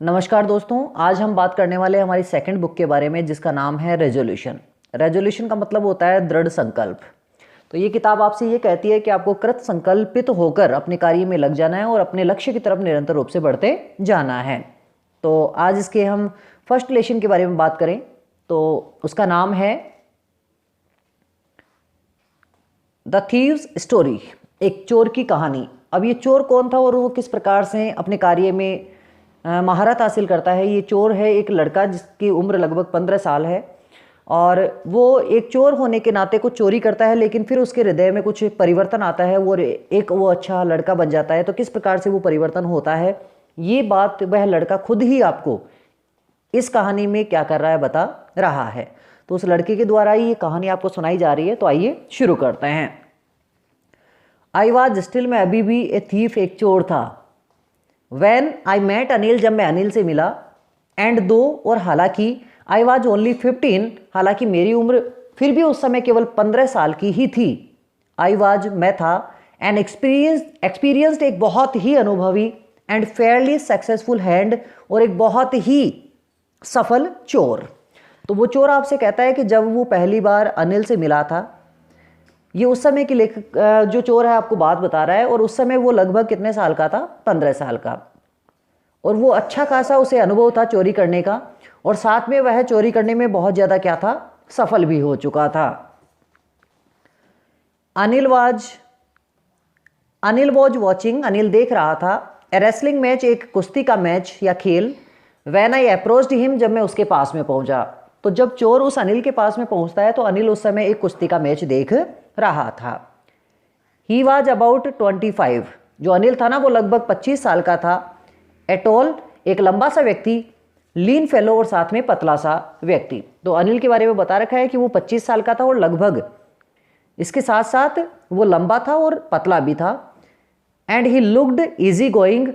नमस्कार दोस्तों, आज हम बात करने वाले हैं हमारी सेकंड बुक के बारे में जिसका नाम है रेजोल्यूशन। रेजोल्यूशन का मतलब होता है दृढ़ संकल्प। तो ये किताब आपसे ये कहती है कि आपको कृत संकल्पित होकर अपने कार्य में लग जाना है और अपने लक्ष्य की तरफ निरंतर रूप से बढ़ते जाना है। तो आज इसके हम फर्स्ट लेसन के बारे में बात करें तो उसका नाम है द थीव्स स्टोरी, एक चोर की कहानी। अब ये चोर कौन था और वो किस प्रकार से अपने कार्य में महारत हासिल करता है। ये चोर है एक लड़का जिसकी उम्र लगभग 15 साल है और वो एक चोर होने के नाते कुछ चोरी करता है, लेकिन फिर उसके हृदय में कुछ परिवर्तन आता है, वो अच्छा लड़का बन जाता है। तो किस प्रकार से वो परिवर्तन होता है, ये बात वह लड़का खुद ही आपको इस कहानी में क्या कर रहा है बता रहा है। तो उस लड़के के द्वारा ही ये कहानी आपको सुनाई जा रही है। तो आइए शुरू करते हैं। आई वाज स्टिल, मैं अभी भी ए थीफ, एक चोर था। When I met अनिल, जब मैं अनिल से मिला। एंड दो, और हालांकि आई वॉज ओनली 15, हालांकि मेरी उम्र फिर भी उस समय केवल 15 साल की ही थी। आई वॉज, मैं था। एन एक्सपीरियंस्ड, एक बहुत ही अनुभवी। एंड फेयरली सक्सेसफुल हैंड, और एक बहुत ही सफल चोर। तो वो चोर आपसे कहता है कि जब वो पहली बार अनिल से मिला था, ये उस समय की लेखक जो चोर है आपको बात बता रहा है, और उस समय वो लगभग कितने साल का था, 15 साल का। और वो अच्छा खासा उसे अनुभव था चोरी करने का, और साथ में वह चोरी करने में बहुत ज़्यादा क्या था, सफल भी हो चुका था। अनिल वॉज वॉचिंग, अनिल देख रहा था। ए रेसलिंग मैच, एक कुश्ती का मैच या खेल। व्हेन आई अप्रोच्ड हिम, जब मैं उसके पास में पहुंचा। तो जब चोर उस अनिल के पास में पहुंचता है तो अनिल उस समय एक कुश्ती का मैच देख रहा था। ही वॉज अबाउट 25, जो अनिल था ना वो लगभग 25 साल का था। एटोल, एक लंबा सा व्यक्ति। लीन फेलो, और साथ में पतला सा व्यक्ति। तो अनिल के बारे में बता रखा है कि वो 25 साल का था और लगभग इसके साथ साथ वो लंबा था और पतला भी था। And he looked easy going,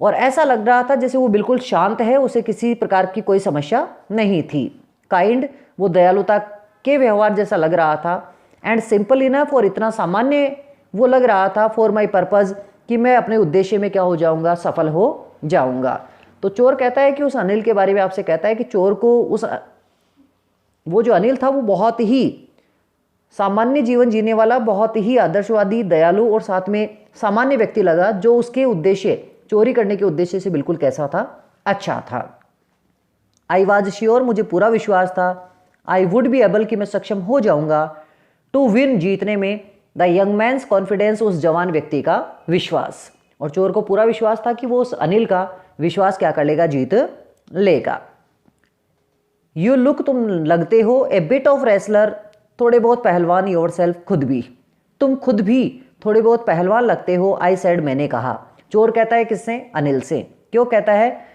और ऐसा लग रहा था जैसे वो बिल्कुल शांत है, उसे किसी प्रकार की कोई समस्या नहीं थी। काइंड, वो दयालुता के व्यवहार जैसा लग रहा था। एंड सिंपल इनफ, और इतना सामान्य वो लग रहा था। फॉर माई पर्पज़, कि मैं अपने उद्देश्य में क्या हो जाऊंगा, सफल हो जाऊंगा। तो चोर कहता है कि उस अनिल के बारे में आपसे कहता है कि चोर को वो जो अनिल था वो बहुत ही सामान्य जीवन जीने वाला, बहुत ही आदर्शवादी, दयालु और साथ में सामान्य व्यक्ति लगा, जो उसके उद्देश्य, चोरी करने के उद्देश्य से बिल्कुल कैसा था, अच्छा था। आई वॉज श्योर, मुझे पूरा विश्वास था। आई वुड बी एबल, कि मैं सक्षम हो जाऊंगा। टू विन, जीतने में। द यंग मैन्स कॉन्फिडेंस, उस जवान व्यक्ति का विश्वास। और चोर को पूरा विश्वास था कि वो उस अनिल का विश्वास क्या कर लेगा, जीत लेगा। यू लुक, तुम लगते हो। ए बिट ऑफ रेसलर, थोड़े बहुत पहलवान। योर सेल्फ, खुद भी, तुम खुद भी थोड़े बहुत पहलवान लगते हो। आई सेड, मैंने कहा। चोर कहता है किससे, अनिल से। क्यों कहता है,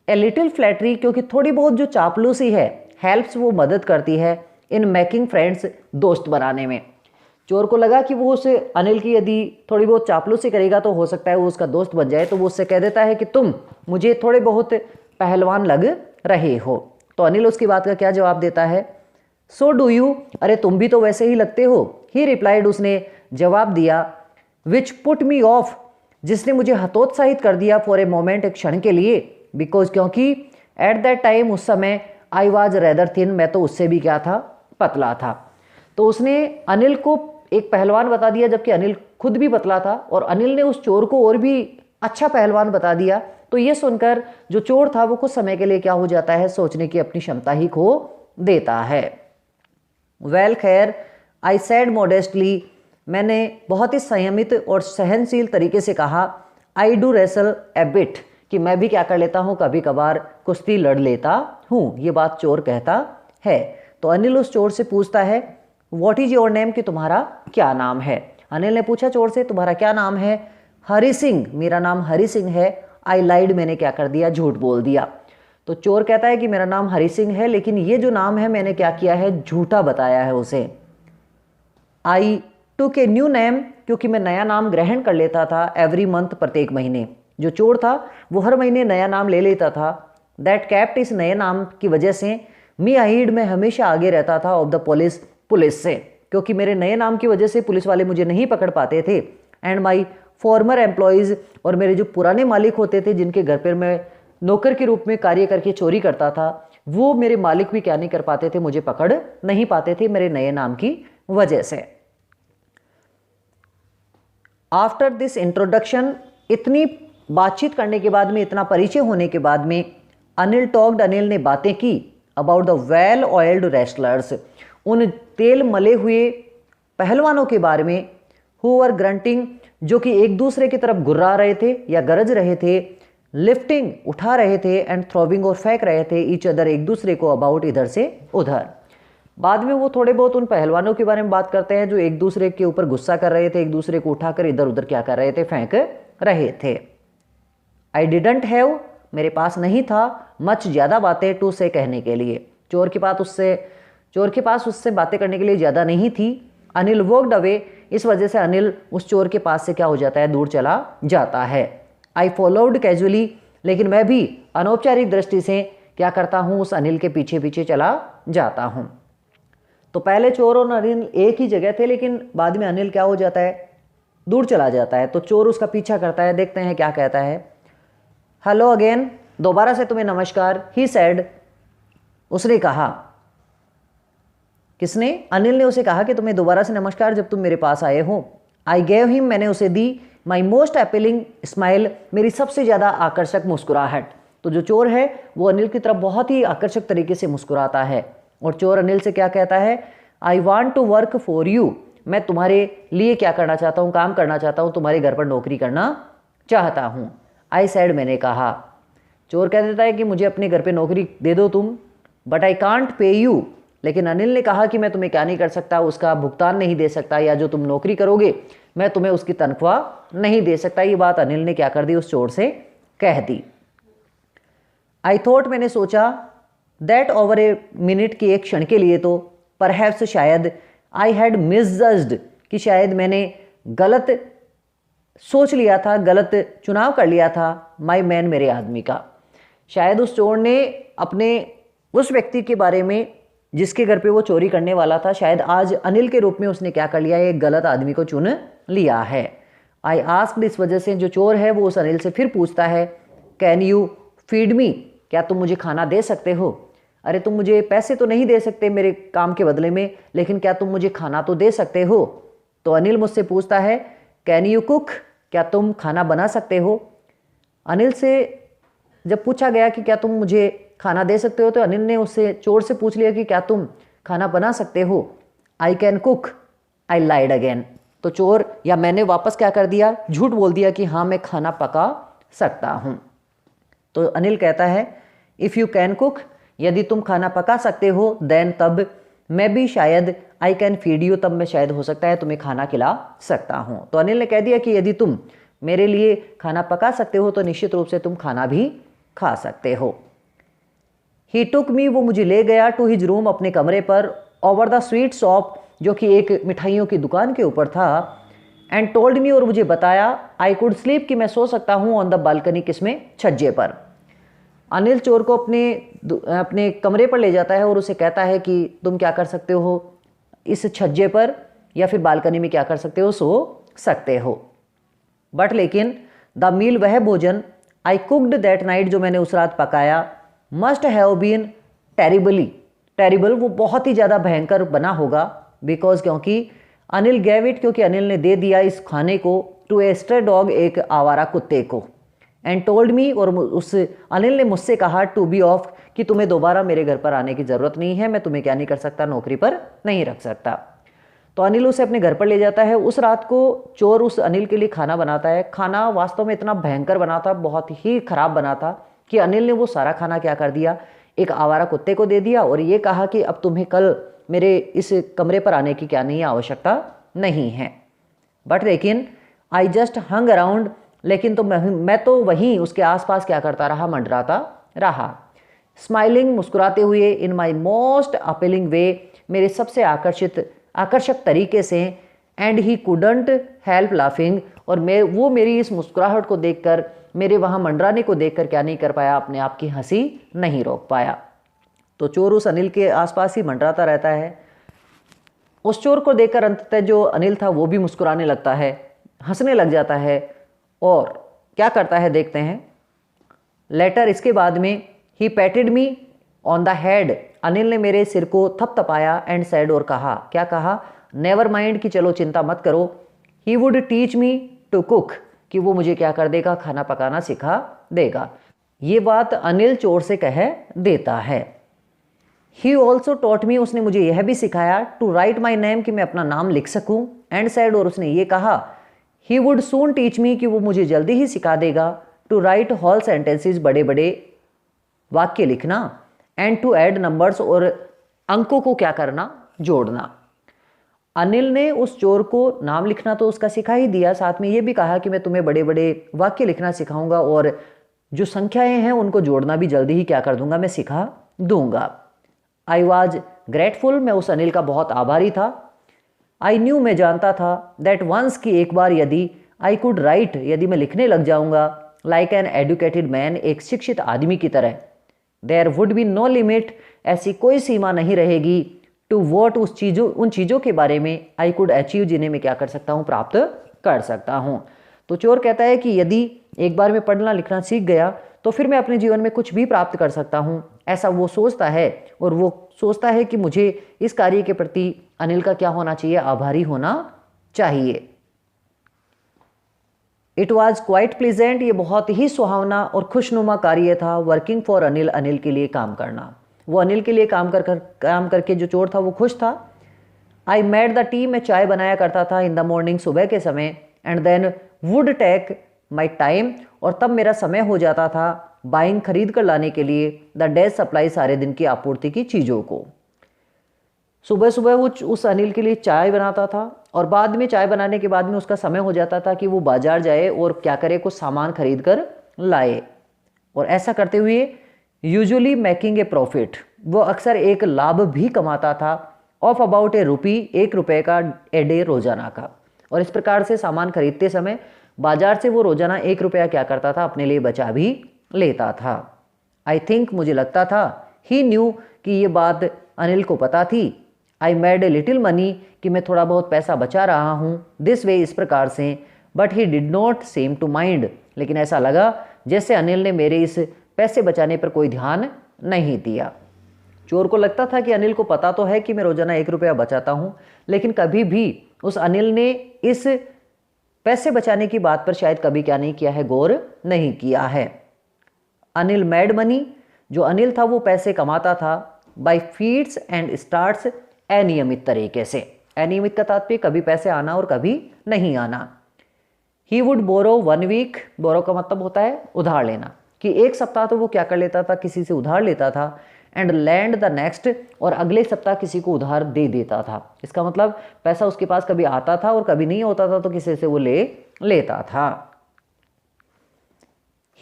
ए लिटिल फ्लैटरी, क्योंकि थोड़ी बहुत जो चापलूसी है, हेल्प्स, वो मदद करती है। इन मेकिंग फ्रेंड्स, दोस्त बनाने में। चोर को लगा कि वो उसे अनिल की यदि थोड़ी बहुत चापलूसी करेगा तो हो सकता है वो उसका दोस्त बन जाए। तो वो उससे कह देता है कि तुम मुझे थोड़े बहुत पहलवान लग रहे हो। तो अनिल उसकी बात का क्या जवाब देता है, सो डू यू, अरे तुम भी तो वैसे ही लगते हो। ही रिप्लाइड, उसने जवाब दिया। विच पुट मी ऑफ, जिसने मुझे हतोत्साहित कर दिया। फॉर ए मोमेंट, एक क्षण के लिए। बिकॉज, क्योंकि एट दैट टाइम, उस समय, आई वॉज रेदर थिन, मैं तो उससे भी क्या था, पतला था। तो उसने अनिल को एक पहलवान बता दिया, जबकि अनिल खुद भी पतला था, और अनिल ने उस चोर को और भी अच्छा पहलवान बता दिया। तो ये सुनकर जो चोर था वो कुछ समय के लिए क्या हो जाता है, सोचने की अपनी क्षमता ही खो देता है। वेल खैर, आई सेड मॉडेस्टली, मैंने बहुत ही संयमित और सहनशील तरीके से कहा। I do wrestle A bit, कि मैं भी क्या कर लेता हूँ, कभी कभार कुश्ती लड़ लेता हूँ। ये बात चोर कहता है। तो अनिल उस चोर से पूछता है, व्हाट इज योर नेम, कि तुम्हारा क्या नाम है। अनिल ने पूछा चोर से, तुम्हारा क्या नाम है। हरि सिंह, मेरा नाम हरि सिंह है। आई लाइड, मैंने क्या कर दिया, झूठ बोल दिया। तो चोर कहता है कि मेरा नाम हरि सिंह है, लेकिन ये जो नाम है मैंने क्या किया है, झूठा बताया है उसे। आई टुक ए न्यू नेम, क्योंकि मैं नया नाम ग्रहण कर लेता था। एवरी मंथ, प्रत्येक महीने। जो चोर था वो हर महीने नया नाम ले लेता था। दैट कैप्ट, इस नए नाम की वजह से। मी अहीड, मैं हमेशा आगे रहता था। ऑफ द पुलिस से, क्योंकि मेरे नए नाम की वजह से पुलिस वाले मुझे नहीं पकड़ पाते थे। एंड माई फॉर्मर एम्प्लॉयज़, और मेरे जो पुराने मालिक होते थे जिनके घर पर मैं नौकर के रूप में कार्य करके चोरी करता था, वो मेरे मालिक भी क्या नहीं कर पाते थे, मुझे पकड़ नहीं पाते थे मेरे नए नाम की वजह से। आफ्टर दिस इंट्रोडक्शन, इतनी बातचीत करने के बाद में, इतना परिचय होने के बाद में, अनिल ने बातें की about the well oiled wrestlers, उन तेल मले हुए पहलवानों के बारे में, हु वर ग्रंटिंग, जो कि एक दूसरे की तरफ गुर्रा रहे थे या गरज रहे थे, लिफ्टिंग उठा रहे थे, एंड थ्रोविंग और फेंक रहे थे ईच अदर, एक दूसरे को, अबाउट इधर से उधर। बाद में वो थोड़े बहुत उन पहलवानों के बारे में बात करते हैं जो एक दूसरे के ऊपर गुस्सा कर रहे थे, एक दूसरे को उठाकर इधर उधर क्या कर रहे थे, फेंक रहे थे। आई डिडंट हैव, मेरे पास नहीं था, मच ज़्यादा बातें टू से कहने के लिए, चोर के पास उससे बातें करने के लिए ज़्यादा नहीं थी। अनिल वॉकड अवे, इस वजह से अनिल उस चोर के पास से क्या हो जाता है, दूर चला जाता है। आई फॉलोड कैजुअली, लेकिन मैं भी अनौपचारिक दृष्टि से क्या करता हूँ, उस अनिल के पीछे पीछे चला जाता हूँ। तो पहले चोर और अनिल एक ही जगह थे, लेकिन बाद में अनिल क्या हो जाता है, दूर चला जाता है। तो चोर उसका पीछा करता है, देखते हैं क्या कहता है। हेलो अगेन, दोबारा से तुम्हें नमस्कार, ही सेड, उसने कहा, किसने, अनिल ने उसे कहा कि तुम्हें दोबारा से नमस्कार जब तुम मेरे पास आए हो। आई गेव हिम, मैंने उसे दी, माई मोस्ट अपीलिंग स्माइल, मेरी सबसे ज़्यादा आकर्षक मुस्कुराहट। तो जो चोर है वो अनिल की तरफ बहुत ही आकर्षक तरीके से मुस्कुराता है, और चोर अनिल से क्या कहता है, I want to work for you, मैं तुम्हारे लिए क्या करना चाहता हूँ, काम करना चाहता हूँ, तुम्हारे घर पर नौकरी करना चाहता हूँ। आई सैड, मैंने कहा। चोर कह देता है कि मुझे अपने घर पे नौकरी दे दो तुम, but I can't pay you, लेकिन अनिल ने कहा कि मैं तुम्हें क्या नहीं कर सकता, उसका भुगतान नहीं दे सकता, या जो तुम नौकरी करोगे मैं तुम्हें उसकी तनख्वाह नहीं दे सकता। ये बात अनिल ने क्या कर दी, उस चोर से कह दी। आई थॉट, मैंने सोचा, दैट ओवर ए मिनट, की एक क्षण के लिए तो, परहैप्स शायद, आई हैड मिसजज्ड, कि शायद मैंने गलत सोच लिया था, गलत चुनाव कर लिया था, माई मैन, मेरे आदमी का। शायद उस चोर ने अपने उस व्यक्ति के बारे में जिसके घर पे वो चोरी करने वाला था, शायद आज अनिल के रूप में उसने क्या कर लिया है, एक गलत आदमी को चुन लिया है। आई आस्क्ड, इस वजह से जो चोर है वो उस अनिल से फिर पूछता है, कैन यू फीड मी, क्या तुम मुझे खाना दे सकते हो। अरे तुम मुझे पैसे तो नहीं दे सकते मेरे काम के बदले में, लेकिन क्या तुम मुझे खाना तो दे सकते हो। तो अनिल मुझसे पूछता है, कैन यू कुक, क्या तुम खाना बना सकते हो। अनिल से जब पूछा गया कि क्या तुम मुझे खाना दे सकते हो, तो अनिल ने उससे, चोर से पूछ लिया कि क्या तुम खाना बना सकते हो। I can cook, I lied again. तो चोर या मैंने वापस क्या कर दिया, झूठ बोल दिया कि हाँ मैं खाना पका सकता हूँ। तो अनिल कहता है, इफ़ यू कैन कुक, यदि तुम खाना पका सकते हो, देन तब, मैं भी शायद, आई कैन फीड यू, तब मैं शायद हो सकता है तुम्हें खाना खिला सकता हूँ। तो अनिल ने कह दिया कि यदि तुम मेरे लिए खाना पका सकते हो तो निश्चित रूप से तुम खाना भी खा सकते हो। ही टुक मी, वो मुझे ले गया, टू हिज रूम, अपने कमरे पर, ओवर द स्वीट शॉप, जो कि एक मिठाइयों की दुकान के ऊपर था, एंड टोल्ड मी, और मुझे बताया, आई कुड स्लीप, कि मैं सो सकता हूँ, ऑन द बालकनी, किसमें, छज्जे पर। अनिल चोर को अपने कमरे पर ले जाता है और उसे कहता है कि तुम क्या कर सकते हो, इस छज्जे पर या फिर बालकनी में क्या कर सकते हो, सो सकते हो। बट लेकिन द मील, वह भोजन, आई कुक्ड दैट नाइट, जो मैंने उस रात पकाया, मस्ट हैव बीन टेरिबल, वो बहुत ही ज़्यादा भयंकर बना होगा, बिकॉज, क्योंकि अनिल गैव इट, क्योंकि अनिल ने दे दिया इस खाने को, टू ए स्ट्रे डॉग, एक आवारा कुत्ते को, एंड टोल्ड मी, और उस अनिल ने मुझसे कहा, टू बी ऑफ, कि तुम्हें दोबारा मेरे घर पर आने की ज़रूरत नहीं है, मैं तुम्हें क्या नहीं कर सकता, नौकरी पर नहीं रख सकता। तो अनिल उसे अपने घर पर ले जाता है। उस रात को चोर उस अनिल के लिए खाना बनाता है। खाना वास्तव में इतना भयंकर बना था, बहुत ही खराब बना था, कि अनिल ने वो सारा खाना क्या कर दिया, एक आवारा कुत्ते को दे दिया, और ये कहा कि अब तुम्हें कल मेरे इस कमरे पर आने की क्या नहीं आवश्यकता नहीं है। बट लेकिन आई जस्ट हंग अराउंड, लेकिन तो मैं तो वहीं उसके आसपास क्या करता रहा, मंडराता रहा। स्माइलिंग, मुस्कुराते हुए, इन माई मोस्ट अपीलिंग वे, मेरे सबसे आकर्षक तरीके से, and he couldn't help laughing, और वो मेरी इस मुस्कुराहट को देखकर, मेरे वहाँ मंडराने को देखकर क्या नहीं कर पाया, अपने आप की हंसी नहीं रोक पाया। तो चोर उस अनिल के आसपास ही मंडराता रहता है। उस चोर को देखकर अंततः जो अनिल था वो भी मुस्कुराने लगता है, हंसने लग जाता है, और क्या करता है देखते हैं। लेटर इसके बाद में ही patted me on the head, Anil ने मेरे सिर को थपथपाया एंड सैड और कहा, क्या कहा, नेवर माइंड कि चलो चिंता मत करो, he would teach me to cook, कि वो मुझे क्या कर देगा, खाना पकाना सिखा देगा। ये बात अनिल चोर से कह देता है। ही ऑल्सो टॉट मी, उसने मुझे यह भी सिखाया, टू राइट माई नेम, कि मैं अपना नाम लिख सकूं, एंड सैड और उसने ये कहा, he would soon teach me, कि वो मुझे जल्दी ही सिखा देगा, टू राइट होल सेंटेंसेस, बड़े बड़े वाक्य लिखना, एंड टू ऐड नंबर्स, और अंकों को क्या करना, जोड़ना। अनिल ने उस चोर को नाम लिखना तो उसका सिखा ही दिया, साथ में ये भी कहा कि मैं तुम्हें बड़े बड़े वाक्य लिखना सिखाऊंगा और जो संख्याएं हैं उनको जोड़ना भी जल्दी ही क्या कर दूंगा, मैं सिखा दूंगा। आई वॉज ग्रेटफुल, मैं उस अनिल का बहुत आभारी था। आई न्यू, मैं जानता था, दैट वंस, कि एक बार यदि आई कुड राइट, यदि मैं लिखने लग जाऊंगा, लाइक एन एडुकेटेड मैन, एक शिक्षित आदमी की तरह, there would be no limit, ऐसी कोई सीमा नहीं रहेगी, टू वॉट, उन चीज़ों के बारे में, आई कुड अचीव, जिन्हें मैं क्या कर सकता हूँ, प्राप्त कर सकता हूँ। तो चोर कहता है कि यदि एक बार मैं पढ़ना लिखना सीख गया तो फिर मैं अपने जीवन में कुछ भी प्राप्त कर सकता हूँ, ऐसा वो सोचता है। और वो सोचता है कि मुझे इस कार्य के प्रति अनिल का क्या होना चाहिए, आभारी होना चाहिए। इट वॉज क्वाइट प्लीजेंट, ये बहुत ही सुहावना और खुशनुमा कार्य था, वर्किंग फॉर अनिल, अनिल के लिए काम करना। वो अनिल के लिए काम करके जो चोर था वो खुश था। आई मेड द टी, मैं चाय बनाया करता था, इन द मॉर्निंग, सुबह के समय, and then would take my time, और तब मेरा समय हो जाता था बाइंग, खरीद कर लाने के लिए, द डेज सप्लाई, सारे दिन की आपूर्ति की चीज़ों को। सुबह सुबह वो उस अनिल के लिए चाय बनाता था और बाद में चाय बनाने के बाद में उसका समय हो जाता था कि वो बाजार जाए और क्या करे, कुछ सामान खरीद कर लाए। और ऐसा करते हुए यूजुअली मेकिंग ए प्रॉफिट, वो अक्सर एक लाभ भी कमाता था, ऑफ अबाउट ए रुपी, 1 रुपये का, ए डे, रोजाना का। और इस प्रकार से सामान खरीदते समय बाजार से वो रोजाना 1 रुपया क्या करता था, अपने लिए बचा भी लेता था। आई थिंक, मुझे लगता था, ही न्यू, कि ये बात अनिल को पता थी। I made a little money, कि मैं थोड़ा बहुत पैसा बचा रहा हूँ, दिस वे, इस प्रकार से, but he did not seem to mind, लेकिन ऐसा लगा जैसे अनिल ने मेरे इस पैसे बचाने पर कोई ध्यान नहीं दिया। चोर को लगता था कि अनिल को पता तो है कि मैं रोजाना 1 रुपया बचाता हूँ, लेकिन कभी भी उस अनिल ने इस पैसे बचाने की बात पर शायद कभी क्या नहीं किया है, गौर नहीं किया है। अनिल मेड मनी, जो अनिल था वो पैसे कमाता था, बाय फीड्स एंड स्टार्ट्स, अनियमित तरीके से। अनियमित का तात्पर्य कभी पैसे आना और कभी नहीं आना। ही वुड बोरो 1 वीक, बोरो का मतलब होता है उधार लेना, कि 1 सप्ताह तो वो क्या कर लेता था, किसी से उधार लेता था, एंड लैंड द नेक्स्ट, और अगले सप्ताह किसी को उधार दे देता था। इसका मतलब पैसा उसके पास कभी आता था और कभी नहीं होता था तो किसी से वो ले लेता था।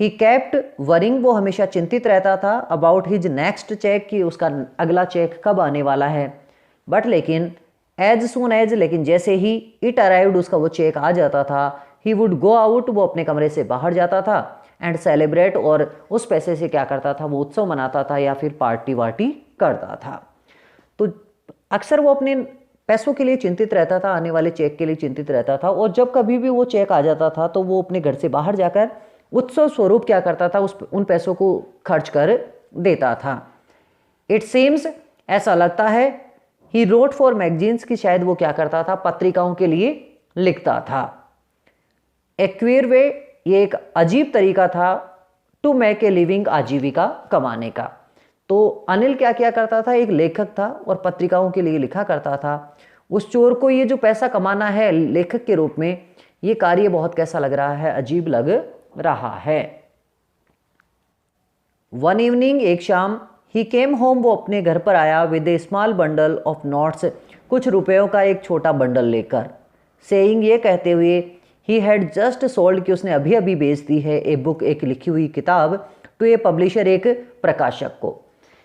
ही केप्ट वरिंग, वो हमेशा चिंतित रहता था, अबाउट हिज नेक्स्ट चेक, कि उसका अगला चेक कब आने वाला है। बट लेकिन एज सून एज, लेकिन जैसे ही इट अराइव्ड, उसका वो चेक आ जाता था, ही वुड गो आउट, वो अपने कमरे से बाहर जाता था, एंड सेलिब्रेट, और उस पैसे से क्या करता था, वो उत्सव मनाता था या फिर पार्टी वार्टी करता था। तो अक्सर वो अपने पैसों के लिए चिंतित रहता था, आने वाले चेक के लिए चिंतित रहता था, और जब कभी भी वो चेक आ जाता था तो वो अपने घर से बाहर जाकर उत्सव स्वरूप क्या करता था, उन पैसों को खर्च कर देता था। इट सीम्स, ऐसा लगता है, ही रोट फॉर मैगजीन्स, की शायद वो क्या करता था, पत्रिकाओं के लिए लिखता था। एक्वेयर वे, ये एक अजीब तरीका था टू मेक ए लिविंग, आजीविका कमाने का। तो अनिल क्या किया करता था, एक लेखक था और पत्रिकाओं के लिए लिखा करता था। उस चोर को ये जो पैसा कमाना है लेखक के रूप में, ये कार्य बहुत कैसा लग रहा है, अजीब लग रहा है। वन इवनिंग, एक शाम, ही केम होम, वो अपने घर पर आया, with A small bundle of notes, कुछ रुपयों का एक छोटा बंडल लेकर, सेइंग, ये कहते हुए, ही हैड जस्ट सोल्ड, कि उसने अभी अभी बेच दी है, ए बुक, एक लिखी हुई किताब, टू ए पब्लिशर, एक प्रकाशक को।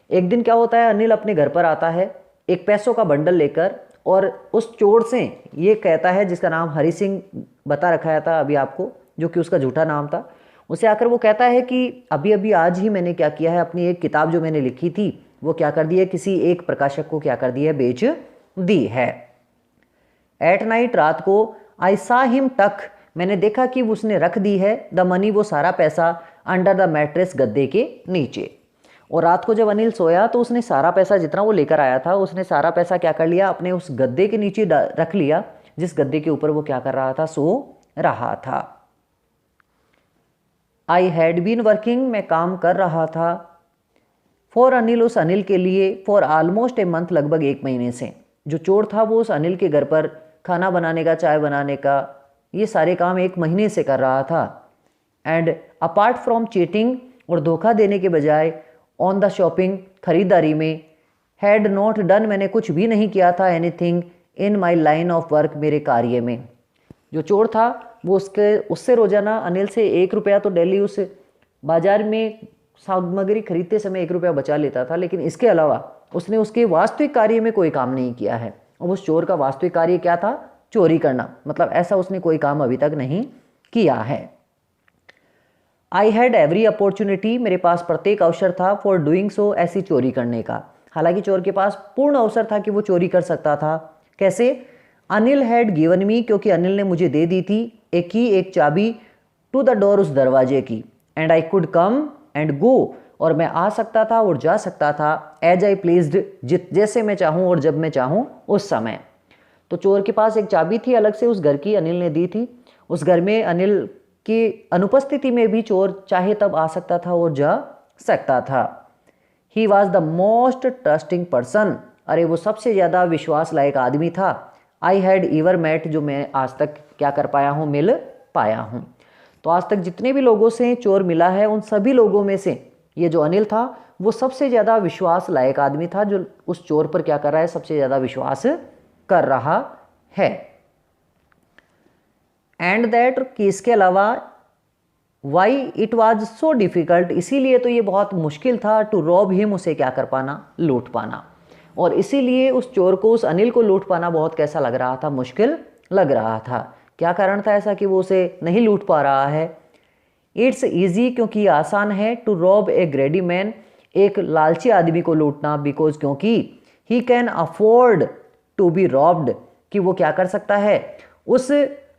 एक दिन क्या होता है, अनिल अपने घर पर आता है एक पैसों का बंडल लेकर, और उस चोर से ये कहता है, जिसका नाम हरि सिंह बता रखा था अभी आपको, जो कि उसका झूठा नाम था, उसे आकर वो कहता है कि अभी अभी आज ही मैंने क्या किया है, अपनी एक किताब जो मैंने लिखी थी वो क्या कर दी है, किसी एक प्रकाशक को क्या कर दी है, बेच दी है। एट नाइट, रात को, आई सा हिम टक, मैंने देखा कि उसने रख दी है, द मनी, वो सारा पैसा, अंडर द मैट्रेस, गद्दे के नीचे। और रात को जब अनिल सोया तो उसने सारा पैसा जितना वो लेकर आया था, उसने सारा पैसा क्या कर लिया, अपने उस गद्दे के नीचे रख लिया, जिस गद्दे के ऊपर वो क्या कर रहा था, सो रहा था। आई हैड बीन वर्किंग, मैं काम कर रहा था। फॉर अनिल, उस अनिल के लिए, फॉर ऑलमोस्ट ए मंथ, लगभग 1 महीने से। जो चोर था वो उस अनिल के घर पर खाना बनाने का, चाय बनाने का, ये सारे काम 1 महीने से कर रहा था। एंड अपार्ट फ्रॉम चीटिंग, और धोखा देने के बजाय, ऑन द शॉपिंग, खरीदारी में, हैड नॉट डन, मैंने कुछ भी नहीं किया था, anything in my line of work, मेरे कार्य में। जो चोर था वो उससे रोजाना अनिल से 1 रुपया तो डेली उस बाजार में सामग्री खरीदते समय 1 रुपया बचा लेता था, लेकिन इसके अलावा उसने उसके वास्तविक कार्य में कोई काम नहीं किया है। और उस चोर का वास्तविक कार्य क्या था, चोरी करना, मतलब ऐसा उसने कोई काम अभी तक नहीं किया है। आई हैड एवरी अपॉर्चुनिटी, मेरे पास प्रत्येक अवसर था, फॉर डूइंग सो, ऐसी चोरी करने का। हालांकि चोर के पास पूर्ण अवसर था कि वो चोरी कर सकता था। कैसे? अनिल हैड गिवन मी, क्योंकि अनिल ने मुझे दे दी थी, एक की, एक चाबी, टू द डोर, उस दरवाजे की। And I could come and go, और मैं आ सकता था और जा सकता था, एज आई प्लीज्ड, जैसे मैं चाहूँ और जब मैं चाहूँ उस समय। तो चोर के पास एक चाबी थी अलग से उस घर की, अनिल ने दी थी। उस घर में अनिल की अनुपस्थिति में भी चोर चाहे तब आ सकता था और जा सकता था। He was the most trusting person, अरे वो सबसे ज़्यादा विश्वास लायक आदमी था। आई हैड ईवर मेट, जो मैं आज तक क्या कर पाया हूँ, मिल पाया हूँ। तो आज तक जितने भी लोगों से चोर मिला है, उन सभी लोगों में से ये जो अनिल था वो सबसे ज़्यादा विश्वास लायक आदमी था, जो उस चोर पर क्या कर रहा है, सबसे ज़्यादा विश्वास कर रहा है। एंड दैट, कि इसके अलावा, why it was so difficult, इसीलिए तो ये बहुत मुश्किल था, टू रॉब हिम, उसे क्या कर पाना, लूट पाना। और इसीलिए उस चोर को, उस अनिल को लूट पाना बहुत कैसा लग रहा था, मुश्किल लग रहा था। क्या कारण था ऐसा कि वो उसे नहीं लूट पा रहा है? इट्स ईजी, क्योंकि ये आसान है, to rob a greedy man, एक लालची आदमी को लूटना, बिकॉज, क्योंकि, he can afford to be robbed, कि वो क्या कर सकता है, उस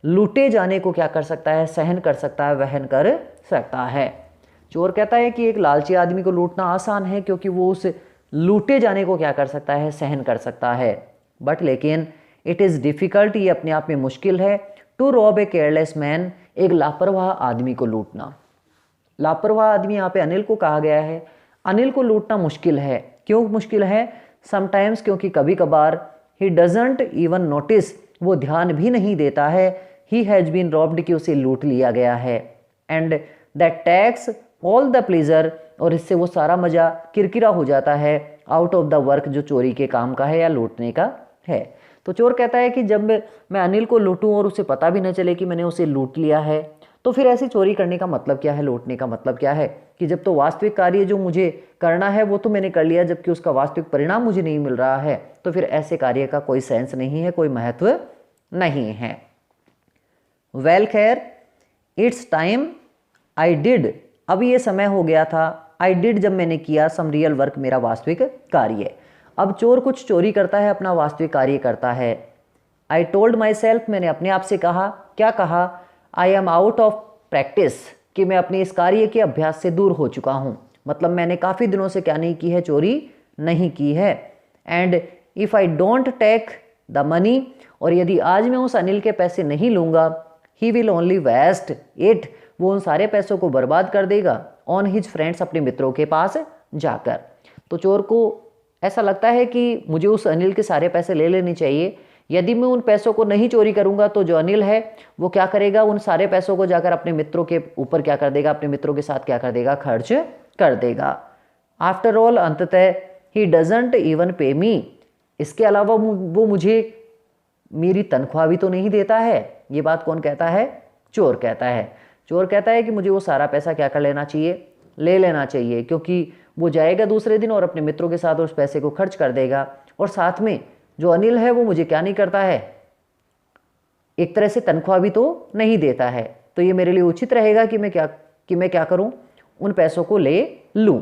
लूटे जाने को क्या कर सकता है, सहन कर सकता है, वहन कर सकता है। चोर कहता है कि एक लालची आदमी को लूटना आसान है, क्योंकि वो उस लूटे जाने को क्या कर सकता है, सहन कर सकता है। बट लेकिन इट इज़ डिफ़िकल्ट, ये अपने आप में मुश्किल है, to rob a careless man, एक लापरवाह आदमी को लूटना। लापरवाह आदमी, यहाँ पे अनिल को कहा गया है। अनिल को लूटना मुश्किल है। क्यों मुश्किल है? समटाइम्स, क्योंकि कभी कभार, ही डजंट इवन नोटिस, वो ध्यान भी नहीं देता है, ही हैज़ बीन रॉब्ड, कि उसे लूट लिया गया है। And that tax all the pleasure, और इससे वो सारा मज़ा किरकिरा हो जाता है, आउट ऑफ द वर्क, जो चोरी के काम का है या लूटने का है। तो चोर कहता है कि जब मैं अनिल को लूटूं और उसे पता भी न चले कि मैंने उसे लूट लिया है, तो फिर ऐसी चोरी करने का मतलब क्या है, लूटने का मतलब क्या है, कि जब तो वास्तविक कार्य जो मुझे करना है वो तो मैंने कर लिया, जबकि उसका वास्तविक परिणाम मुझे नहीं मिल रहा है, तो फिर ऐसे कार्य का कोई सेंस नहीं है, कोई महत्व नहीं है। वेल खैर, इट्स टाइम आई डिड, अब ये समय हो गया था, आई डिड, जब मैंने किया, सम रियल वर्क, मेरा वास्तविक कार्य। अब चोर कुछ चोरी करता है, अपना वास्तविक कार्य करता है। आई टोल्ड माई सेल्फ, मैंने अपने आप से कहा, क्या कहा, I am out of practice, कि मैं अपने इस कार्य के अभ्यास से दूर हो चुका हूँ। मतलब मैंने काफ़ी दिनों से क्या नहीं की है, चोरी नहीं की है। And if I don't take the money, और यदि आज मैं उस अनिल के पैसे नहीं लूँगा, he will only waste it, वो उन सारे पैसों को बर्बाद कर देगा, ऑन हिज फ्रेंड्स, अपने मित्रों के पास जाकर। तो चोर को ऐसा लगता है कि मुझे उस अनिल के सारे पैसे ले लेने चाहिए, यदि मैं उन पैसों को नहीं चोरी करूंगा तो जो अनिल है वो क्या करेगा, उन सारे पैसों को जाकर अपने मित्रों के ऊपर क्या कर देगा, अपने मित्रों के साथ क्या कर देगा, खर्च कर देगा। आफ्टर ऑल, अंततः, ही डजंट इवन पे मी, इसके अलावा वो मुझे मेरी तनख्वाह भी तो नहीं देता है। ये बात कौन कहता है? चोर कहता है। चोर कहता है कि मुझे वो सारा पैसा क्या कर लेना चाहिए, ले लेना चाहिए, क्योंकि वो जाएगा दूसरे दिन और अपने मित्रों के साथ उस पैसे को खर्च कर देगा, और साथ में जो अनिल है वो मुझे क्या नहीं करता है, एक तरह से तनख्वाह भी तो नहीं देता है। तो ये मेरे लिए उचित रहेगा कि मैं क्या करूं, उन पैसों को ले लूं।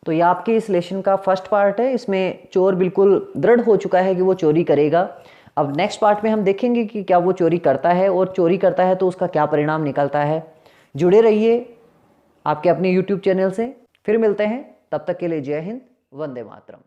तो ये आपके इस लेसन का फर्स्ट पार्ट है। इसमें चोर बिल्कुल दृढ़ हो चुका है कि वो चोरी करेगा। अब नेक्स्ट पार्ट में हम देखेंगे कि क्या वो चोरी करता है, और चोरी करता है तो उसका क्या परिणाम निकलता है। जुड़े रहिए, आपके अपने YouTube चैनल से। फिर मिलते हैं, तब तक के लिए जय हिंद, वंदे मातरम।